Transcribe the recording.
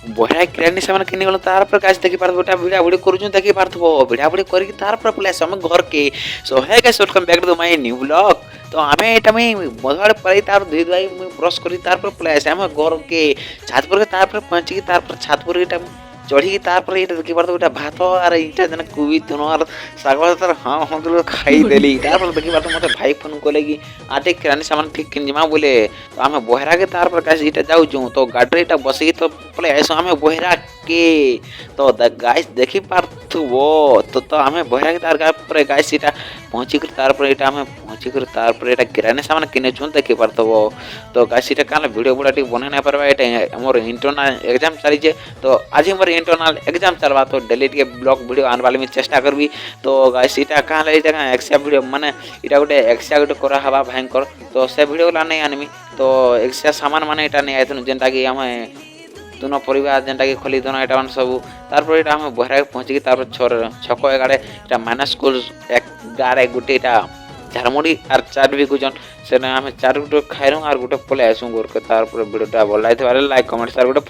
ବଢିଆ କିରାଣୀ ସେମାନେ କିଣି ଗଲ ତାରପରେ ଗାଇସ୍ ଦେଖି ପାରୁଥିବ ଏଟା ଭିଡା ଭିଡି କରୁଛୁ ଦେଖି ପାରୁଥିବ ଭିଡା ଭିଡି କରିକି ତାରପରେ ପଳେଇ ଆସ ଆମେ ଘରକେ so hey guys welcome back to my new blog ତ ଆମେ ଏଟା ମୁଇଁ ମଧୁଆଡେ ପଳେଇ ତାର ଧୋଇ ଧୁଆଇ ମୁଇଁ ବ୍ରଶ କରି ତାରପରେ ପଳେଇ ଆସେ ଆମେ ଘରକେ ଛାତ ପରେ ତାରପରେ ପହଞ୍ଚିକି ତାରପରେ ଛାତ ପରେ ଏଟା ଚଢ଼ିକି ତାପରେ ଏଇଟା ଦେଖି ପାରୁଥିବ ଏଟା ଭାତ ଆର ଏଇଟା ଯେନ୍ କୁବି ତୁଣ ଆର ଶାଗ ତାର ହଁ ହଁ ଖାଇଦେଲି ତାପରେ ଦେଖି ପାରୁଥିବ ମତେ ଭାଇ ଫୋନ କଲେ କି ଆଟେ କିରାଣୀ ସାମାନ ଠିକ କିଣି ଯିମା ବୋଲେ ତ ଆମେ ବହେରାକେ ତାରପରେ ଗାଇସ୍ ଏଇଟା ଯାଉଛୁ ତ ଗାଡ଼ିରେ ଏଇଟା ବସିକି ତ ପଳେଇ ଆଇସୁ ଆମେ ବହେରାକେ ତ ଗାଇସ୍ ଦେଖି ପାରୁଥିବ ତ ଆମେ ବହେରାକେ ତାର ପରେ ଗାଇସ୍ ଏଇଟା ପହଞ୍ଚିକରି ତାରପରେ ଏଇଟା ଆମେ ପହଞ୍ଚିକରି ତାରପରେ ଏଇଟା କିରାଣୀ ସାମାନ କିଣିଛୁ ଦେଖି ପାରୁଥିବ ତ ଗାଇସ୍ ଏଇଟା କାରଣ ଭିଡ଼ିଓ ଗୁଡ଼ା ଟିକେ ବନେଇ ନାଇଁ ପାରବା ଏଇଟା ଆମର ଇଣ୍ଟରନାଲ ଏକ୍ଜାମ ଚାଲିଛେ ତ ଆଜି ମୋର ଇଣ୍ଟରନାଲ ଏକ୍ଜାମ ଚାଲବା ତ ଡେଲି ଟିକେ ବ୍ଲଗ ଭିଡ଼ିଓ ଆନବାର ଲାଗି ଚେଷ୍ଟା করবি তো গাইস এটা কাহলে এটা এক্সট্রা ভিডিও মানে এটা গোটে এক্সট্রা গোটে করা হবা ভাইঙ্কর তো সে ভিডিও গুলা নেই আনমি তো এক্সট্রা সামান মানে এটা নেই আইথুন যেনটা কি আমি দুনো পরিবার যেনটা কি খলি দুনো এটা মানে সবু তারপরে এটা আমি বহরাকে পৌঁছিকি তারপর ছক এগাড়ে এটা মাইনাস স্কুল এক গাড়ে গোটে এটা ঝালমুড়ি আর চাট বিকুছন সেটা আমি চাট গুটো খাইরু আর গোটে পলে আসু গোরকে তারপরে ভিডিওটা ভাল লাগিথিবারে লাইক কমেন্ট আর গোটে